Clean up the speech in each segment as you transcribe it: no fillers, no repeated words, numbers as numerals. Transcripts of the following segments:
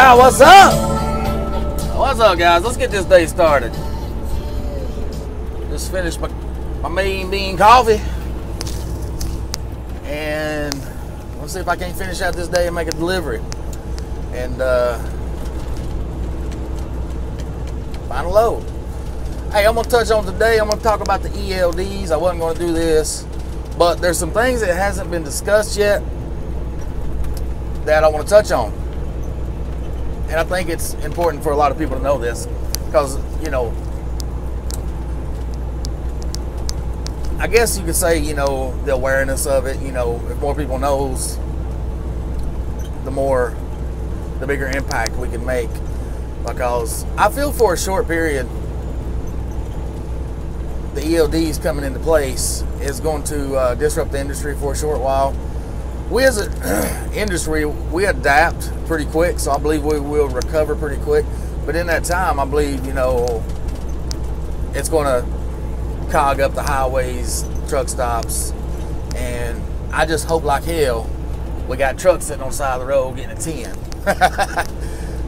Yeah, what's up? What's up, guys? Let's get this day started. Just finished my mean bean coffee. And let's see if I can't finish out this day and make a delivery. And find a load. Hey, I'm going to touch on today, I'm going to talk about the ELDs. I wasn't going to do this, but there's some things that hasn't been discussed yet that I want to touch on. And I think it's important for a lot of people to know this because, you know, I guess you could say, you know, the awareness of it, you know, if more people knows, the bigger impact we can make. Because I feel for a short period, the ELDs coming into place is going to disrupt the industry for a short while. We as an industry, we adapt pretty quick, so I believe we will recover pretty quick. But in that time, I believe, you know, it's going to clog up the highways, truck stops, and I just hope like hell we got trucks sitting on the side of the road getting a 10.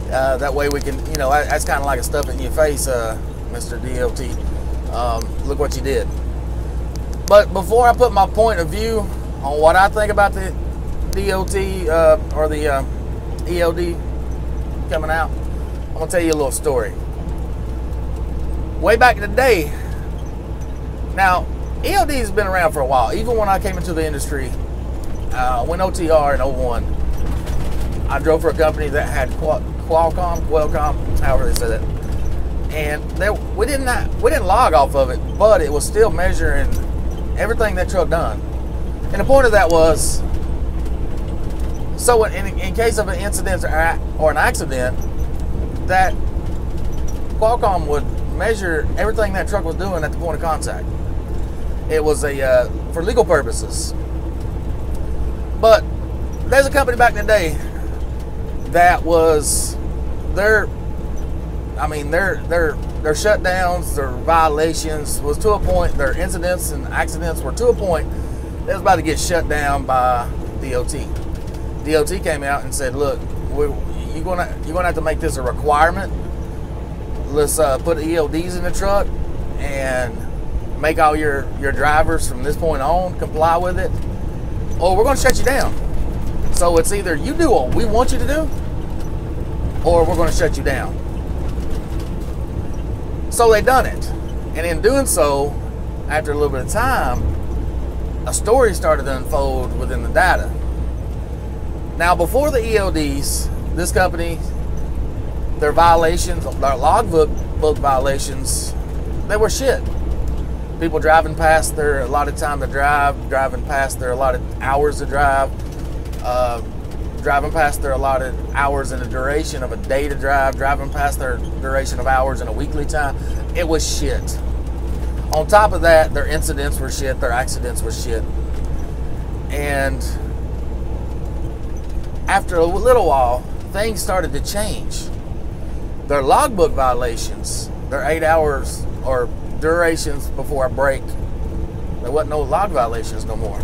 That way we can, you know, that's kind of like a stuff in your face, Mr. DLT. Look what you did. But before I put my point of view on what I think about the DOT or the ELD coming out, I'm going to tell you a little story. Way back in the day, now, ELD has been around for a while. Even when I came into the industry, when OTR in 01, I drove for a company that had Qualcomm, however they said it. And we didn't log off of it, but it was still measuring everything that truck done. And the point of that was, so in case of an incident or an accident, that Qualcomm would measure everything that truck was doing at the point of contact. It was for legal purposes. But there's a company back in the day that was their shutdowns, their violations was to a point, their incidents and accidents were to a point they was about to get shut down by DOT. DOT came out and said, look, you're gonna have to make this a requirement. Let's put ELDs in the truck and make all your drivers from this point on comply with it, or we're going to shut you down. So it's either you do what we want you to do, or we're going to shut you down. So they done it. And in doing so, after a little bit of time, a story started to unfold within the data. Now, before the ELDs, this company, their violations, their logbook violations, they were shit. People driving past their allotted time to drive, driving past their allotted hours to drive, driving past their allotted hours in the duration of a day to drive, driving past their duration of hours in a weekly time. It was shit. On top of that, their incidents were shit, their accidents were shit. And after a little while, things started to change. Their logbook violations, their 8 hours or durations before a break, there wasn't no log violations no more.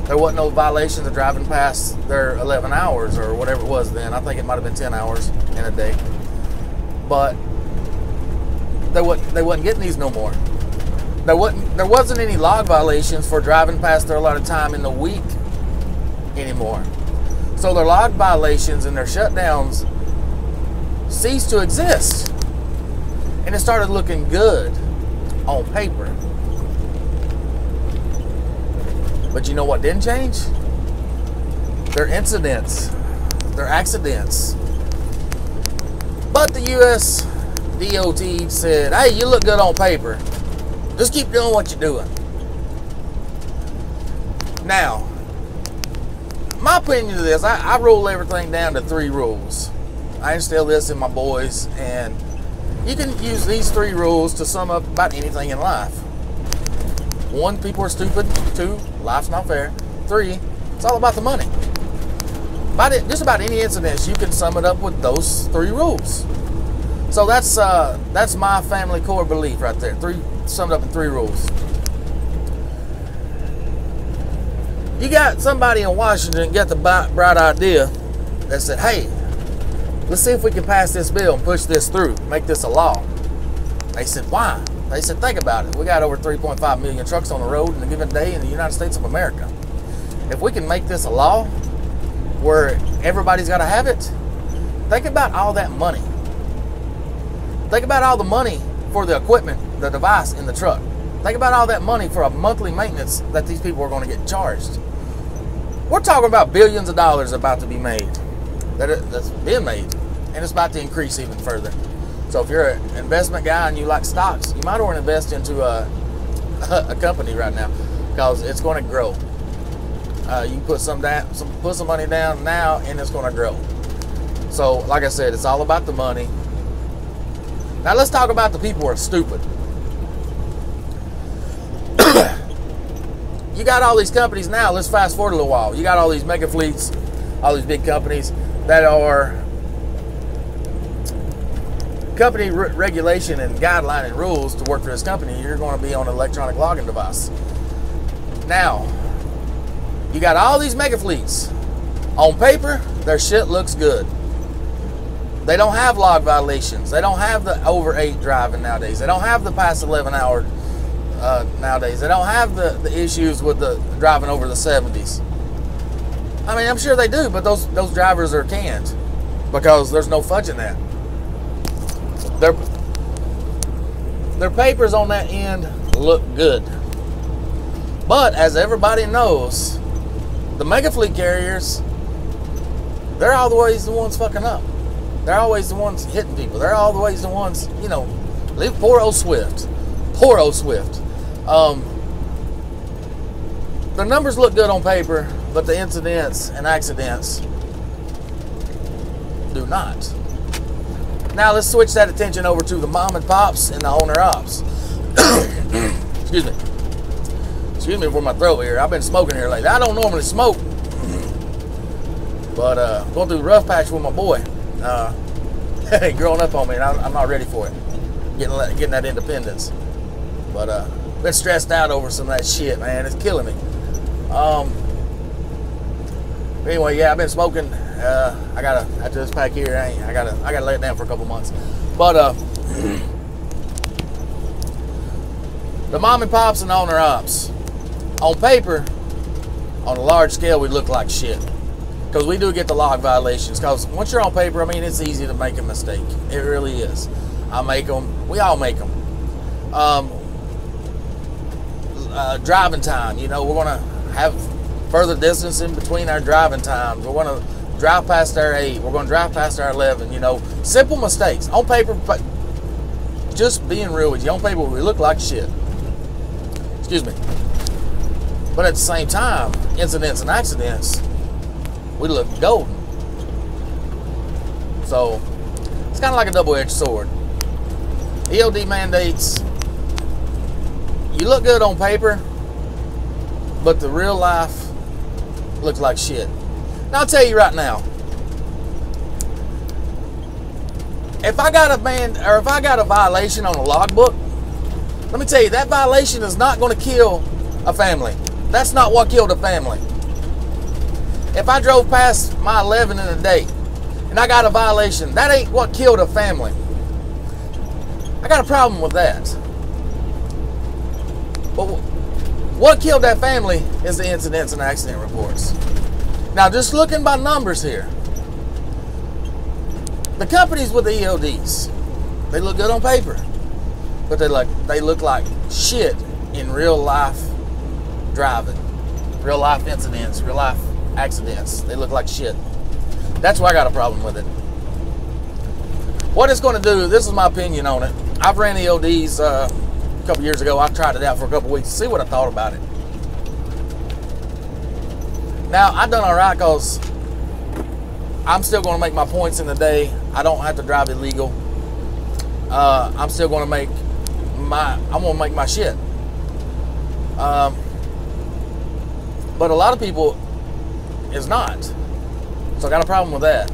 There wasn't no violations of driving past their 11 hours or whatever it was then. I think it might have been 10 hours in a day. But they wasn't getting these no more. There wasn't any log violations for driving past their allotted time in the week anymore. So their log violations and their shutdowns ceased to exist. And it started looking good on paper. But you know what didn't change? Their incidents, their accidents. But the US DOT said, hey, you look good on paper. Just keep doing what you're doing. Now, my opinion of this, I roll everything down to 3 rules. I instill this in my boys, and you can use these 3 rules to sum up about anything in life. 1, people are stupid. 2, life's not fair. 3, it's all about the money. Just about any incident, you can sum it up with those 3 rules. So that's my family core belief right there. 3 summed up in 3 rules. You got somebody in Washington got the bright idea that said, hey, let's see if we can pass this bill and push this through, make this a law. They said, why? They said, think about it. We got over 3.5 million trucks on the road in a given day in the United States of America. If we can make this a law where everybody's got to have it, think about all that money. Think about all the money for the equipment, the device in the truck. Think about all that money for a monthly maintenance that these people are going to get charged. We're talking about billions of dollars about to be made. That's been made. And it's about to increase even further. So if you're an investment guy and you like stocks, you might want to invest into a company right now, because it's going to grow. You can put some money down now, and it's going to grow. So, like I said, it's all about the money. Now let's talk about the people who are stupid. You got all these companies now. Let's fast forward a little while. You got all these mega fleets, all these big companies that are company regulation and guideline and rules to work for this company. You're going to be on an electronic logging device. Now, you got all these mega fleets. On paper, their shit looks good. They don't have log violations. They don't have the over 8 driving nowadays. They don't have the past 11 hour nowadays. They don't have the issues with the driving over the 70s. I mean, I'm sure they do, but those drivers are canned because there's no fudging that. Their papers on that end look good. But as everybody knows, the mega fleet carriers, they're always the ones fucking up. They're always the ones hitting people. They're always the ones, you know, leave poor old Swift. Poor old Swift. The numbers look good on paper, but the incidents and accidents do not. Now let's switch that attention over to the mom and pops and the owner ops. Excuse me. Excuse me for my throat here. I've been smoking here lately. I don't normally smoke, but going through the rough patch with my boy. Growing up on me, and I'm not ready for it. Getting that independence. But been stressed out over some of that shit, man. It's killing me. Anyway, yeah, I've been smoking. I gotta, after this pack here, I gotta lay it down for a couple months. But the mom and pops and owner ops, on paper, on a large scale, we look like shit. Because we do get the log violations. Because once you're on paper, I mean, it's easy to make a mistake. It really is. I make them. We all make them. Driving time. You know, we're going to have further distance in between our driving times. We're going to drive past our 8. We're going to drive past our 11. You know, simple mistakes. On paper, just being real with you, on paper, we look like shit. Excuse me. But at the same time, incidents and accidents, we look golden. So it's kind of like a double-edged sword. ELD mandates, you look good on paper, but the real life looks like shit. Now I'll tell you right now, if I got a violation on a logbook, let me tell you, that violation is not going to kill a family. That's not what killed a family. If I drove past my 11 in a day and I got a violation, that ain't what killed a family. I got a problem with that. But what killed that family is the incidents and accident reports. Now, just looking by numbers here, the companies with the ELDs, they look good on paper, but they look like shit in real life driving, real life incidents, real life accidents. They look like shit. That's why I got a problem with it. What it's going to do, this is my opinion on it. I've ran ELDs a couple years ago. I tried it out for a couple weeks to see what I thought about it. Now, I've done all right because I'm still going to make my points in the day. I don't have to drive illegal. I'm still going to make my shit. But a lot of people is not. So I got a problem with that.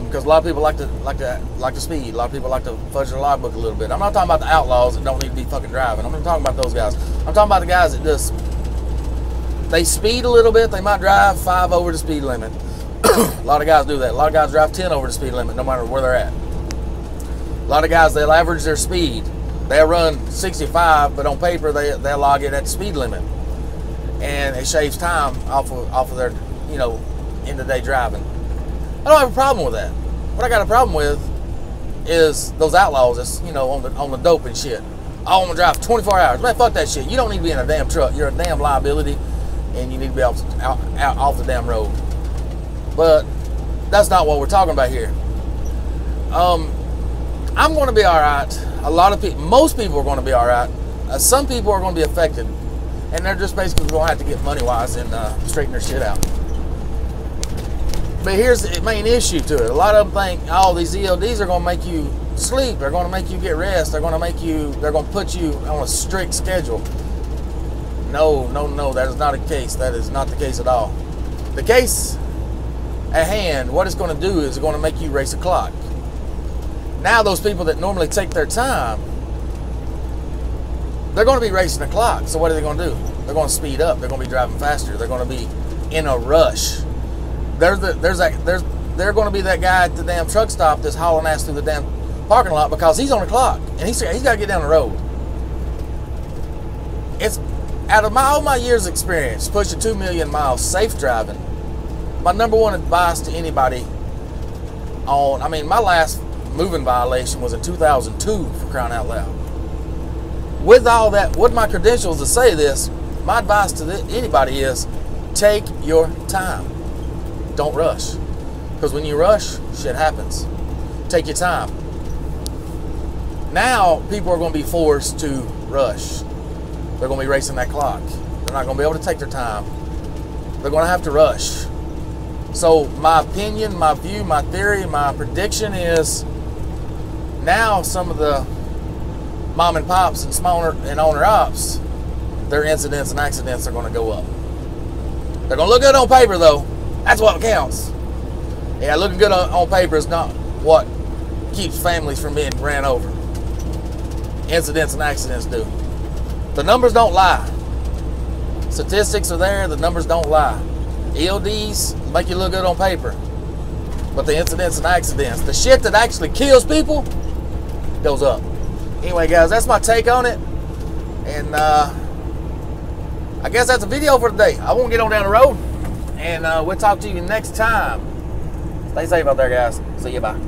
Because a lot of people like to speed. A lot of people like to fudge their logbook a little bit. I'm not talking about the outlaws that don't need to be fucking driving. I'm not talking about those guys. I'm talking about the guys that just, they speed a little bit. They might drive 5 over the speed limit. A lot of guys do that. A lot of guys drive 10 over the speed limit no matter where they're at. A lot of guys, they'll average their speed. They'll run 65, but on paper they'll log it at the speed limit, and it shaves time off of their, you know, end of the day driving. I don't have a problem with that. What I got a problem with is those outlaws that's, you know, on the dope and shit. Oh, I'm gonna drive 24 hours. Man, fuck that shit. You don't need to be in a damn truck. You're a damn liability, and you need to be off the damn road. But that's not what we're talking about here. I'm going to be all right. A lot of people, most people are going to be all right. Some people are going to be affected, and they're just basically going to have to get money-wise and straighten their shit out. But here's the main issue to it. A lot of them think, oh, these ELDs are going to make you sleep. They're going to make you get rest. They're going to put you on a strict schedule. No, that is not the case. That is not the case at all. The case at hand, what it's going to do is it's going to make you race a clock. Now those people that normally take their time, they're going to be racing the clock. So what are they going to do? They're going to speed up. They're going to be driving faster. They're going to be in a rush. They're going to be that guy at the damn truck stop that's hauling ass through the damn parking lot because he's on the clock and he's got to get down the road. It's out of all my years' experience, pushing 2 million miles safe driving. My number one advice to anybody my last moving violation was in 2002, for crying out loud. With all that, with my credentials to say this, my advice to anybody is take your time. Don't rush. Because when you rush, shit happens. Take your time. Now, people are going to be forced to rush. They're going to be racing that clock. They're not going to be able to take their time. They're going to have to rush. So my opinion, my view, my theory, my prediction is now some of the mom and pops and smaller and owner ops, their incidents and accidents are going to go up. They're going to look good on paper though. That's what counts. Yeah, looking good on paper is not what keeps families from being ran over. Incidents and accidents do. The numbers don't lie. Statistics are there, the numbers don't lie. ELDs make you look good on paper, but the incidents and accidents, the shit that actually kills people, goes up. Anyway, guys, that's my take on it, and I guess that's a video for today. I won't get on down the road, and we'll talk to you next time. Stay safe out there, guys. See you, bye.